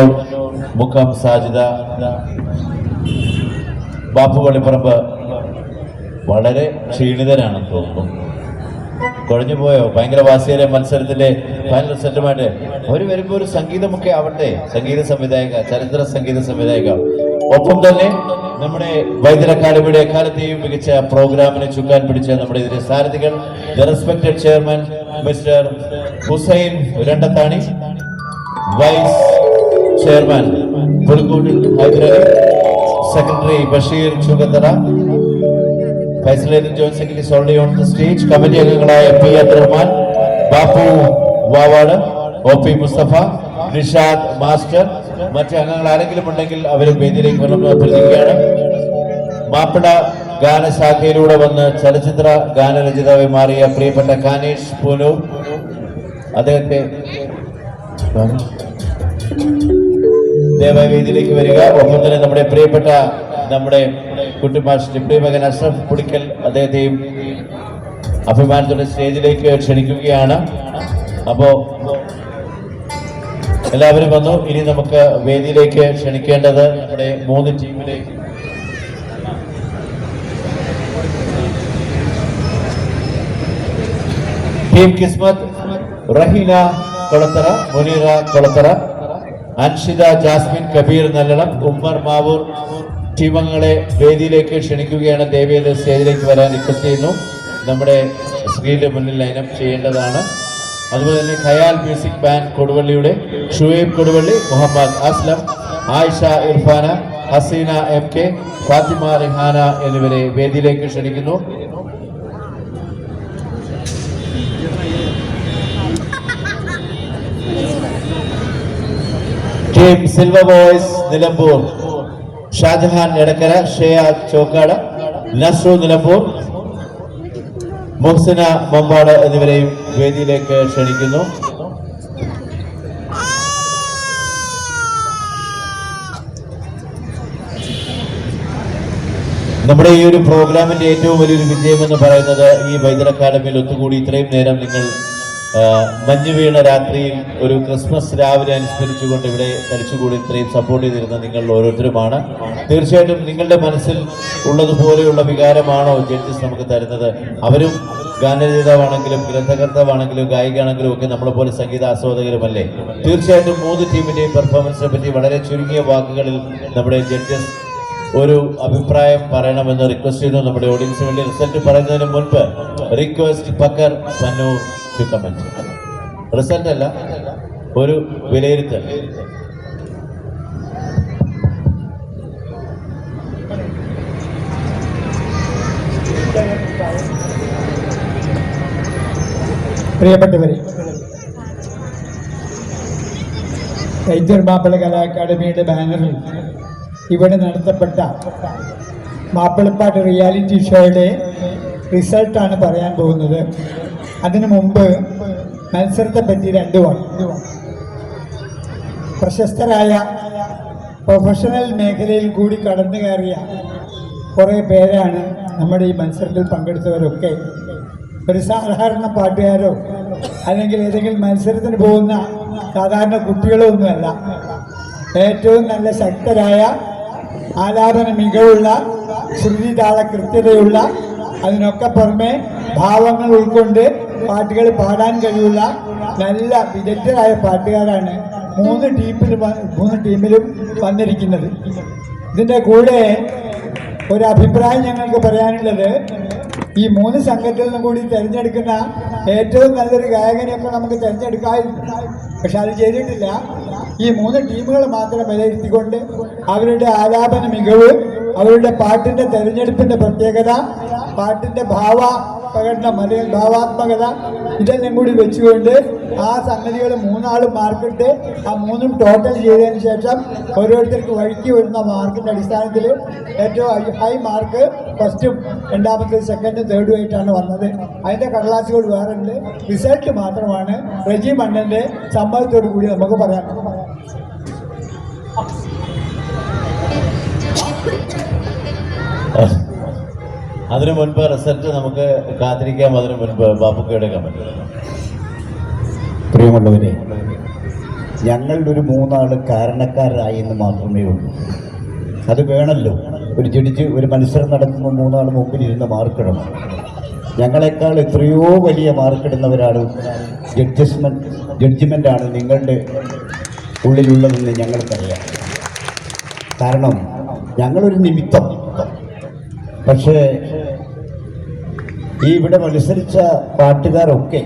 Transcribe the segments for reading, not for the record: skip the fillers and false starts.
മുക്കം സാജിദ, ബാപ്പു പള്ളിപ്പറമ്പ് വളരെ ക്ഷീണിതരാണെന്ന് തോന്നുന്നു. കുഴഞ്ഞു പോയോ? ഭയങ്കര വാശിയേറിയ മത്സരത്തിന്റെ ഫൈനൽ റിസൾട്ടുമായിട്ട് അവർ വരുമ്പോൾ ഒരു സംഗീതമൊക്കെ ആവട്ടെ. സംഗീത സംവിധായക, ചരിത്ര സംഗീത സംവിധായക, ഒപ്പം തന്നെ നമ്മുടെ വൈദ്യുത അക്കാദമിയുടെ എക്കാലത്തെയും മികച്ച പ്രോഗ്രാമിനെ ചുക്കാൻ പിടിച്ച നമ്മുടെ ഇതിലെ സാരഥികൾ, the respected chairman mister Hussain Randathani, vice chairman Pulkoottil Hyderali, secretary Basheer Chungathara, ഫൈസലേറ്റഡ് ജോയിന്റ് സെക്രട്ടറി സോൾഡി ഓൺ ദ സ്റ്റേജ്, കമ്മിറ്റി അംഗങ്ങളായ P Abdurahman, Bappu Vavad, O P Musthafa, Nishad master, മറ്റ് അംഗങ്ങൾ ആരെങ്കിലും ഉണ്ടെങ്കിൽ അവരും വേദിയിലേക്ക് വരണമെന്ന് അഭ്യർത്ഥിക്കുകയാണ്. മാപ്പിള ഗാനശാഖയിലൂടെ വന്ന് ചലച്ചിത്ര ഗാനരചയിതാവായി മാറിയ പ്രിയപ്പെട്ട കാനേഷ് പൂനൂർ, അദ്ദേഹത്തെ ദയവായി വേദിയിലേക്ക് വരിക. ഒപ്പം തന്നെ നമ്മുടെ പ്രിയപ്പെട്ട നമ്മുടെ കുട്ടിമാഷ് ഡിപ്യൂട്ടി മകൻ അഷ്റഫ് പുടിക്കൽ, അദ്ദേഹത്തെയും അഭിമാനത്തോടെ സ്റ്റേജിലേക്ക് ക്ഷണിക്കുകയാണ്. അപ്പോ എല്ലാവരും വന്നു. ഇനി നമുക്ക് വേദിയിലേക്ക് ക്ഷണിക്കേണ്ടത് നമ്മുടെ 3 ടീമിലേക്ക്. ടീം കിസ്മത്ത്, റഹീന കൊളത്തറ, മുനീറ കൊളത്തറ, അൻഷിത ജാസ്മിൻ, കബീർ നല്ലളം, ഉമ്മർ മാവൂർ ടീമംഗങ്ങളെ വേദിയിലേക്ക് ക്ഷണിക്കുകയാണ്. ദേവിയുടെ സ്റ്റേജിലേക്ക് വരാൻ റിക്വസ്റ്റ് ചെയ്യുന്നു. നമ്മുടെ സ്ക്രീനിന്റെ മുന്നിൽ ലൈനപ്പ് ചെയ്യേണ്ടതാണ്. അതുപോലെ തന്നെ ഖയാൽ മ്യൂസിക് ബാൻഡ് കൊടുവള്ളിയുടെ ഷുഹൈബ് കൊടുവള്ളി, മുഹമ്മദ് അസ്ലം, ആയിഷ ഇർഫാന, ഹസീന MK, ഫാത്തിമ റിഹാന എന്നിവരെ വേദിയിലേക്ക് ക്ഷണിക്കുന്നു. Team silver boys Nilambur, Shajahan Edakkara, Sheya Chokkad, Nasru Nilambur, Muhsina Mambad എന്നിവരെയും വേദിയിലേക്ക് ക്ഷണിക്കുന്നു. നമ്മുടെ ഈ ഒരു പ്രോഗ്രാമിന്റെ ഏറ്റവും വലിയൊരു വിജയം എന്ന് പറയുന്നത് ഈ വൈദ്യുത അക്കാദമിയിൽ ഒത്തുകൂടി ഇത്രയും നേരം നിങ്ങൾ മഞ്ഞു വീണ രാത്രിയിൽ ഒരു ക്രിസ്മസ് രാവിലെ അനുസ്മരിച്ചുകൊണ്ട് ഇവിടെ തരിച്ചുകൂടി ഇത്രയും സപ്പോർട്ട് ചെയ്തിരുന്ന നിങ്ങൾ ഓരോരുത്തരുമാണ്. തീർച്ചയായിട്ടും നിങ്ങളുടെ മനസ്സിൽ ഉള്ളതുപോലെയുള്ള വികാരമാണോ ജഡ്ജസ് നമുക്ക് തരുന്നത്? അവരും ഗാനരചയിതാവാണെങ്കിലും ഗ്രന്ഥകർത്താവാണെങ്കിലും ഗായികയാണെങ്കിലും ഒക്കെ നമ്മളെ പോലെ സംഗീത ആസ്വാദകരുമല്ലേ? തീർച്ചയായിട്ടും 3 ടീമിന്റെയും പെർഫോമൻസിനെ പറ്റി വളരെ ചുരുങ്ങിയ വാക്കുകളിൽ നമ്മുടെ ജഡ്ജസ് ഒരു അഭിപ്രായം പറയണമെന്ന് റിക്വസ്റ്റ് ചെയ്യുന്നു. നമ്മുടെ ഓഡിയൻസിന് വേണ്ടി റിസൾട്ട് പറയുന്നതിന് മുൻപ് request Pakkar Pannur to comment. Result അല്ല, ഒരു വിലയിരുത്തൽ. പ്രിയപ്പെട്ടവരെ, വൈദ്യുത മാപ്പിള കലാ അക്കാദമിയുടെ ബാനറിൽ ഇവിടെ നടത്തപ്പെട്ട മാപ്പിളപ്പാട്ട് റിയാലിറ്റി ഷോയുടെ റിസൾട്ടാണ് പറയാൻ പോകുന്നത്. അതിനു മുമ്പ് മത്സരത്തെ പറ്റി 2 വാക്ക്. പ്രശസ്തരായ പ്രൊഫഷണൽ മേഖലയിൽ കൂടി കടന്നു കയറിയ കുറേ പേരാണ് നമ്മുടെ ഈ മത്സരത്തിൽ പങ്കെടുത്തവരൊക്കെ. ഒരു സാധാരണ പാട്ടുകാരോ അല്ലെങ്കിൽ ഏതെങ്കിലും മത്സരത്തിന് പോകുന്ന സാധാരണ കുട്ടികളോ ഒന്നുമല്ല. ഏറ്റവും നല്ല ശക്തരായ ആലാപന മികവുള്ള, ശ്രുതി താള കൃത്യതയുള്ള, അതിനൊക്കെ പുറമെ ഭാവങ്ങൾ ഉൾക്കൊണ്ട് പാട്ടുകൾ പാടാൻ കഴിവുള്ള നല്ല വിദഗ്ധരായ പാട്ടുകാരാണ് 3 ടീമിലും വന്നിരിക്കുന്നത്. ഇതിൻ്റെ കൂടെ ഒരു അഭിപ്രായം ഞങ്ങൾക്ക് പറയാനുള്ളത്, ഈ 3 സംഘത്തിൽ നിന്നും കൂടി തിരഞ്ഞെടുക്കുന്ന ഏറ്റവും നല്ലൊരു ഗായകനെയൊക്കെ നമുക്ക് തിരഞ്ഞെടുക്കാമായിരുന്നു. പക്ഷെ അത് ചെയ്തിട്ടില്ല. ഈ 3 ടീമുകൾ മാത്രം വിലയിരുത്തിക്കൊണ്ട് അവരുടെ ആലാപന മികവ്, അവരുടെ പാട്ടിൻ്റെ തിരഞ്ഞെടുപ്പിൻ്റെ പ്രത്യേകത, പാട്ടിൻ്റെ ഭാവാത്മകത ഇതെല്ലാം കൂടി വെച്ചുകൊണ്ട് ആ സംഗതികൾ 3 മാർക്കിട്ട് ആ 3 ടോട്ടൽ ചെയ്തതിന് ശേഷം ഓരോരുത്തർക്ക് വഴിക്ക് വരുന്ന മാർക്കിൻ്റെ അടിസ്ഥാനത്തിൽ ഏറ്റവും ഹൈ മാർക്ക് ഫസ്റ്റും രണ്ടാമത്തെ സെക്കൻഡും തേർഡും ആയിട്ടാണ് വന്നത്. അതിൻ്റെ കടലാസുകൾ വേറെ ഉണ്ട്. റിസൾട്ട് മാത്രമാണ് റെജി മണ്ണൻ്റെ സമ്മതത്തോടു കൂടി നമുക്ക് പറയാം. അതിനു മുൻപ് റിസൾട്ട് നമുക്ക് കാത്തിരിക്കാം. അതിനു മുൻപ് ബാപ്പുക്കയുടെ കമന്റ്. പ്രിയമുള്ളവരെ, ഞങ്ങളൊരു 3 ആൾ കാരണക്കാരായി എന്ന് മാത്രമേ ഉള്ളൂ. അത് വേണമല്ലോ. ഒരു ജഡ്ജ് ഒരു മത്സരം നടക്കുമ്പോൾ 3 ആൾ മുമ്പിൽ ഇരുന്ന് മാർക്കിടണം. ഞങ്ങളെക്കാൾ എത്രയോ വലിയ മാർക്കിടുന്നവരാണ്. ജഡ്ജ്മെൻ്റാണ് നിങ്ങളുടെ ഉള്ളിലുള്ളതെന്ന് ഞങ്ങൾക്കറിയാം. കാരണം ഞങ്ങളൊരു നിമിത്തം. പക്ഷേ ഈ ഇവിടെ മത്സരിച്ച പാട്ടുകാരൊക്കെ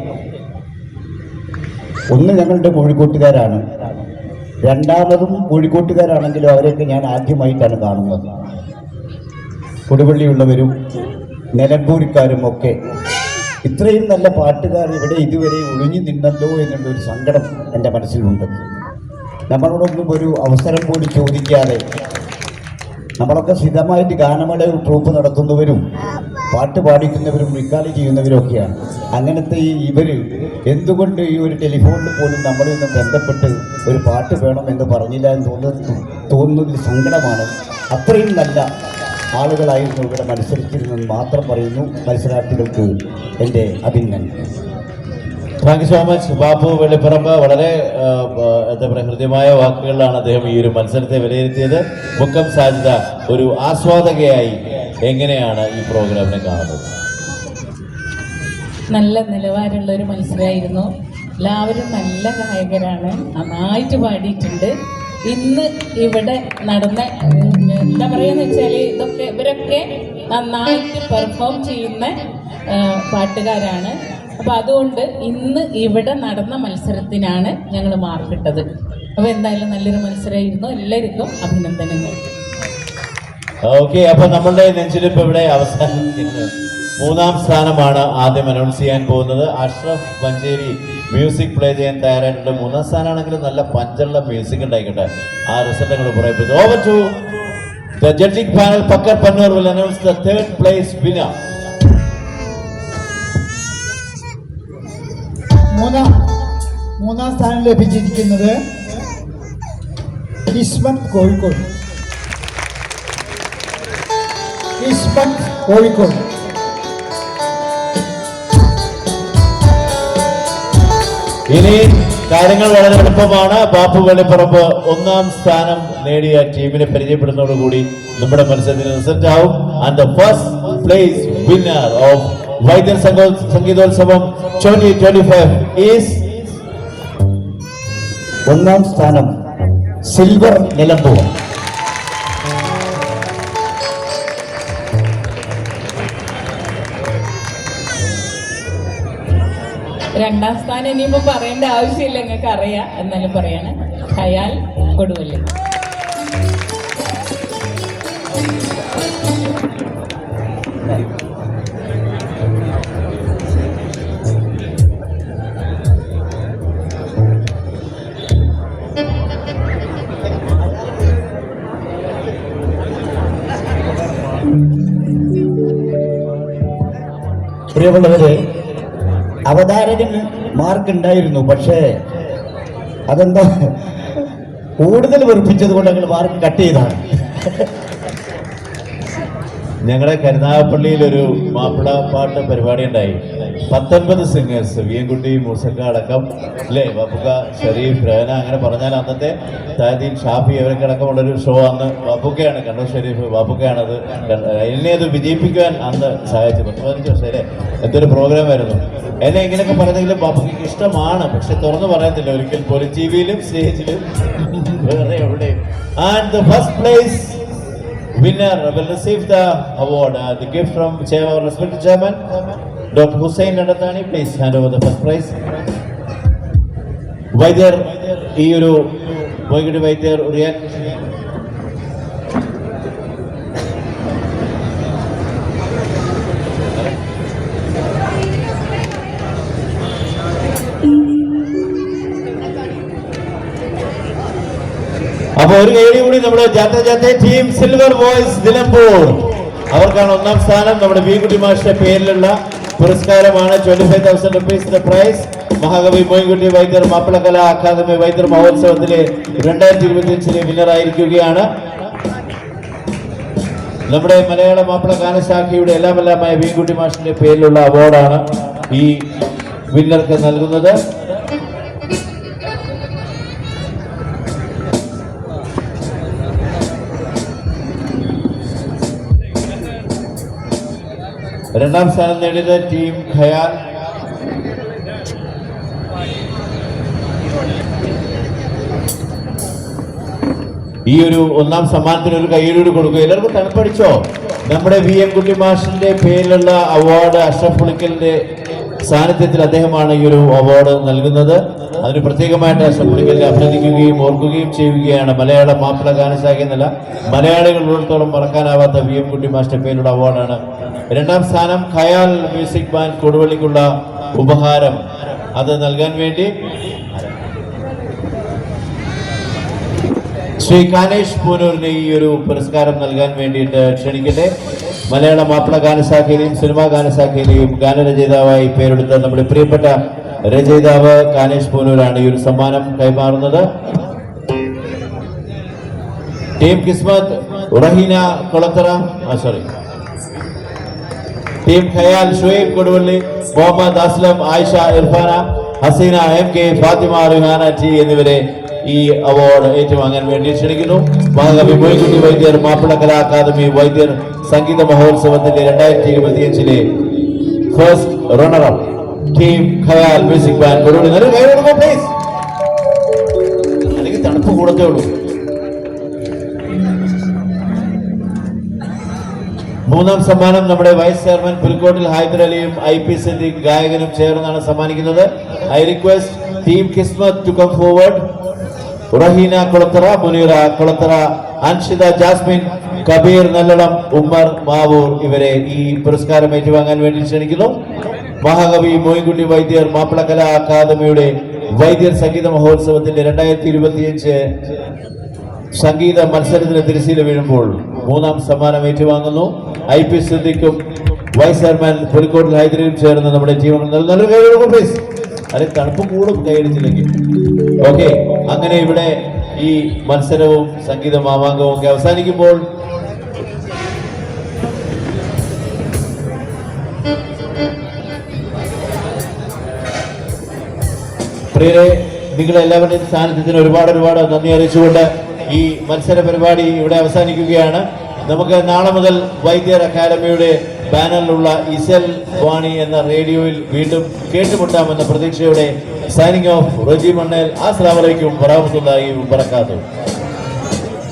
ഒന്ന് ഞങ്ങളുടെ കോഴിക്കോട്ടുകാരാണ്, രണ്ടാമതും കോഴിക്കോട്ടുകാരാണെങ്കിലും അവരെയൊക്കെ ഞാൻ ആദ്യമായിട്ടാണ് കാണുന്നത്. കൊടുവള്ളിയുള്ളവരും നിലമ്പൂരിക്കാരും ഒക്കെ ഇത്രയും നല്ല പാട്ടുകാർ ഇവിടെ ഇതുവരെ ഒഴിഞ്ഞു നിന്നല്ലോ എന്നുള്ളൊരു സങ്കടം എൻ്റെ മനസ്സിലുണ്ട്. നമ്മളോടൊന്നും ഒരു അവസരം പോലും ചോദിക്കാതെ നമ്മളൊക്കെ സ്ഥിരമായിട്ട് ഗാനമേള ട്രൂപ്പ് നടത്തുന്നവരും പാട്ട് പാടിക്കുന്നവരും റിക്കാർഡ് ചെയ്യുന്നവരൊക്കെയാണ്. അങ്ങനത്തെ ഇവർ എന്തുകൊണ്ട് ഈ ഒരു ടെലിഫോണിൽ പോലും നമ്മളിൽ നിന്ന് ബന്ധപ്പെട്ട് ഒരു പാട്ട് വേണമെന്ന് പറഞ്ഞില്ല എന്ന് തോന്നുന്നതിൽ സങ്കടമാണ്. അത്രയും നല്ല ആളുകളായിരുന്നു ഇവിടെ മത്സരിച്ചിരുന്നെന്ന് മാത്രം പറയുന്നു. മത്സരാർത്ഥികൾക്ക് എൻ്റെ അഭിനന്ദനം. Thank you so much Babu Vellipparambu. വളരെ എന്താ പറയുക, ഹൃദ്യമായ വാക്കുകളിലാണ് അദ്ദേഹം ഈ ഒരു മത്സരത്തെ വിലയിരുത്തിയത്. മുക്കം സാജിദ ഒരു ആസ്വാദകയായി എങ്ങനെയാണ് ഈ പ്രോഗ്രാമിനെ കാണുന്നത്? നല്ല നിലവാരമുള്ള ഒരു മത്സരമായിരുന്നു. എല്ലാവരും നല്ല ഗായകരാണ്, നന്നായിട്ട് പാടിയിട്ടുണ്ട്. ഇന്ന് ഇവിടെ നടന്ന എന്താ പറയുകയെന്ന് വെച്ചാൽ ഇവരൊക്കെ നന്നായിട്ട് പെർഫോം ചെയ്യുന്ന പാട്ടുകാരാണ്. അപ്പോൾ അതുകൊണ്ട് ഇന്ന് ഇവിടെ നടന്ന മത്സരത്തിനാണ് ഞങ്ങൾ മാർക്കിട്ടത്. അപ്പോൾ എന്തായാലും നല്ലൊരു മത്സരമായിരുന്നു. എല്ലാവർക്കും അഭിനന്ദനങ്ങൾ. ഓക്കെ, അപ്പൊ നമ്മളുടെ നെഞ്ചിലിപ്പ് ഇവിടെ അവസാനിക്കുന്നു. 3-ാം സ്ഥാനമാണ് ആദ്യം അനൗൺസ് ചെയ്യാൻ പോകുന്നത്. അഷ്റഫ് മഞ്ചേരി മ്യൂസിക് പ്ലേ ചെയ്യാൻ തയ്യാറായിട്ടുണ്ട്. 3-ാം സ്ഥാനമാണെങ്കിലും നല്ല പഞ്ചുള്ള മ്യൂസിക് ഉണ്ടായിക്കട്ടെ. ആ റിസൾട്ട് കൂടെ പറയപ്പെടുന്നു. Over to the judging panel. Pakkar Pannur will announce the 3rd place winner. മൂന്നാം സ്ഥാനം ലഭിച്ചിരിക്കുന്നത് ഇസ്മത്ത് കോഴിക്കോട്. ഇനി കാര്യങ്ങൾ വളരെ എളുപ്പമാണ്. ബാപ്പു വെള്ളിപ്പറമ്പ് 1-ാം സ്ഥാനം നേടിയ ടീമിനെ പരിചയപ്പെടുന്നതോടുകൂടി നമ്മുടെ മത്സരത്തിന് റിസൾട്ട് ആവും. And the first place winner of വൈദ്യൻ സംഗീതോത്സവം 2025 ഈസ് 1-ാം സ്ഥാനം സിൽവർ നിലമ്പൂർ. രണ്ടാം സ്ഥാനം ഇനിയിപ്പോൾ പറയേണ്ട ആവശ്യമില്ല, നിങ്ങൾക്ക് അറിയാം. എന്നാലും പറയാണ്, ഖയാൽ കൊടുവള്ളി. പ്രിയമുള്ളവരെ, അവതാരകന് മാർക്ക് ഉണ്ടായിരുന്നു. പക്ഷേ അതെന്താ കൂടുതൽ വെറുപ്പിച്ചത് കൊണ്ട് ഞങ്ങൾ മാർക്ക് കട്ട് ചെയ്താണ്. ഞങ്ങളുടെ കരുനാഗപ്പള്ളിയിൽ ഒരു മാപ്പിള പാട്ട് പരിപാടി ഉണ്ടായി. 19 സിംഗേഴ്സ്, വിയൻകുട്ടി, മൂസക്ക അടക്കം, അല്ലേ, വപ്പുക്ക, ഷരീഫ്, രഹന, അങ്ങനെ പറഞ്ഞാൽ അന്നത്തെ താജീൻ, ഷാഫി അവരൊക്കെ അടക്കമുള്ളൊരു ഷോ അന്ന് വപ്പുക്കയാണ്, കണ്ണൂർ ഷരീഫ് വപ്പുക്കയാണത് എന്നെ അത് വിജയിപ്പിക്കുവാൻ അന്ന് സഹായിച്ചു. 15 വർഷം അല്ലേ, എന്തൊരു പ്രോഗ്രാമായിരുന്നു. എന്നെ ഇങ്ങനെയൊക്കെ പറഞ്ഞെങ്കിലും വപ്പുക്കയ്ക്ക് ഇഷ്ടമാണ്, പക്ഷെ തുറന്നു പറയത്തില്ല ഒരിക്കൽ പോലും, ടി വിയിലും സ്റ്റേജിലും വേറെ എവിടെയും. And the first place winner will receive the award, the gift from our respected chairman Dr. Hussain Nadathani. Please hand over the first prize. Vaidyer ഈ ഒരു വൈകിട്ട് വൈദ്യർ അപ്പൊ ഒരു കൈഡി കൂടി നമ്മുടെ ജാത്ത ടീം സിൽവർ വോയിസ് നിലമ്പൂർ, അവർക്കാണ് 1-ാം സ്ഥാനം. നമ്മുടെ വികുട്ടി മാഷിന്റെ പേരിലുള്ള പുരസ്കാരമാണ് 25,000 rupees the prize. മഹാകവി മോയിൻകുട്ടി വൈദ്യർ മാപ്പിളകല അക്കാദമി വൈദ്യർ മഹോത്സവത്തിലെ 2025 വിന്നർ ആയിരിക്കുകയാണ്. നമ്മുടെ മലയാള മാപ്പിള ഗാനശാഖയുടെ എല്ലാമെല്ലാമായ വികുട്ടി മാഷിന്റെ പേരിലുള്ള അവാർഡാണ് ഈ വിന്നർക്ക് നൽകുന്നത്. രണ്ടാം സ്ഥാനം നേടിയത് ടീം ഖയാൽ. ഈ ഒരു ഒന്നാം സമ്മാനത്തിന് ഒരു കൈയ്യടി കൊടുക്കുക. എല്ലാവർക്കും തണുപ്പടിച്ചോ? നമ്മുടെ വി എം കുട്ടി മാഷിന്റെ പേരിലുള്ള അവാർഡ് അഷ്റഫ് പുളിക്കലിന്റെ സാന്നിധ്യത്തിൽ അദ്ദേഹമാണ് ഈ ഒരു അവാർഡ് നൽകുന്നത്. അതിന് പ്രത്യേകമായിട്ട് അഷ്റഫ് പുളിക്കലിനെ അഭിനന്ദിക്കുകയും ഓർക്കുകയും ചെയ്യുകയാണ്. മലയാള മാപ്പിള ഗാനശാഖ എന്നല്ല, മലയാളികളിടത്തോളം മറക്കാനാവാത്ത വി എം കുട്ടി മാഷിന്റെ പേരിലുള്ള അവാർഡാണ്. രണ്ടാം സ്ഥാനം ഖയാൽ മ്യൂസിക് ബാൻഡ് കൊടുവള്ളിക്കുള്ള ഉപഹാരം അത് നൽകാൻ വേണ്ടി ശ്രീ കാനേഷ് പൂനൂരിന് ഈ ഒരു പുരസ്കാരം നൽകാൻ വേണ്ടിയിട്ട് ക്ഷണിക്കട്ടെ. മലയാള മാപ്പിള ഗാനശാഖയിലെയും സിനിമാ ഗാനശാഖയിലെയും ഗാനരചയിതാവായി പേരെടുത്ത നമ്മുടെ പ്രിയപ്പെട്ട രചയിതാവ് കാനേഷ് പൂനൂരാണ് ഈ ഒരു സമ്മാനം കൈമാറുന്നത്. Team Kismath Raheena Kolathara, team Khayal Shuhaib Koduvally, Muhammad Aslam, Ayisha Irfana, Haseena M K, Fathima Rihana T എന്നിവരെ ഈ അവാർഡ് ഏറ്റുവാങ്ങാൻ വേണ്ടി ക്ഷണിക്കുന്നു. മഹാകവി മോയിൻകുട്ടി വൈദ്യർ മാപ്പിള കലാ അക്കാദമി വൈദ്യർ സംഗീത മഹോത്സവത്തിന്റെ 2025 first runner up team Khayal music band Koduvally. Please, അല്ലെങ്കിൽ തണുപ്പ് കൂടത്തേ ഉള്ളൂ. മൂന്നാം സമ്മാനം നമ്മുടെ വൈസ് ചെയർമാൻ പുൽക്കോട്ടിൽ ഹൈദർ അലിയും IP സിദ്ദീഖ് ഗായകനും ചേർന്നാണ് സമ്മാനിക്കുന്നത്. I request team Kismath to come forward. Raheena Kolathara, Muneera Kolathara, Anshitha Jasmine, Kabeer Nallalam, Ummer Mavoor ഇവരെ ഈ പുരസ്കാരം ഏറ്റുവാങ്ങാൻ വേണ്ടി ക്ഷണിക്കുന്നു. മഹാകവി മോയിൻകുട്ടി വൈദ്യർ മാപ്പിള കലാ അക്കാദമിയുടെ വൈദ്യർ സംഗീത മഹോത്സവത്തിന്റെ 2025 സംഗീത മത്സരത്തിന് തിരശ്ശീല വീഴുമ്പോൾ മൂന്നാം സമ്മാനം ഏറ്റുവാങ്ങുന്നു. IP സിദ്ദീഖും വൈസ് ചെയർമാൻ പുലിക്കോട്ടിൽ ഹൈദരലിയും ചേർന്ന് നമ്മുടെ ടീം നല്ല കൈയ്യടി പ്ലീസ്. അത് തണുപ്പ് കൂടും കൈയടിച്ചില്ലെങ്കിൽ. ഓക്കെ, അങ്ങനെ ഇവിടെ ഈ മത്സരവും സംഗീത മാമാങ്കവും ഒക്കെ അവസാനിക്കുമ്പോൾ പ്രിയരെ, നിങ്ങളെല്ലാവരുടെയും സാന്നിധ്യത്തിന് ഒരുപാട് നന്ദി അറിയിച്ചുകൊണ്ട് ഈ മത്സര പരിപാടി ഇവിടെ അവസാനിക്കുകയാണ്. നമുക്ക് നാളെ മുതൽ വൈദ്യർ അക്കാദമിയുടെ ബാനറിലുള്ള ഇസൽ വാണി എന്ന റേഡിയോയിൽ വീണ്ടും കേട്ടുമുട്ടാമെന്ന പ്രതീക്ഷയോടെ സൈനിങ് ഓഫ് റജി മണ്ണേൽ. അസ്സലാമു അലൈക്കും വറഹ്മത്തുള്ളാഹി വബറകാതുഹു.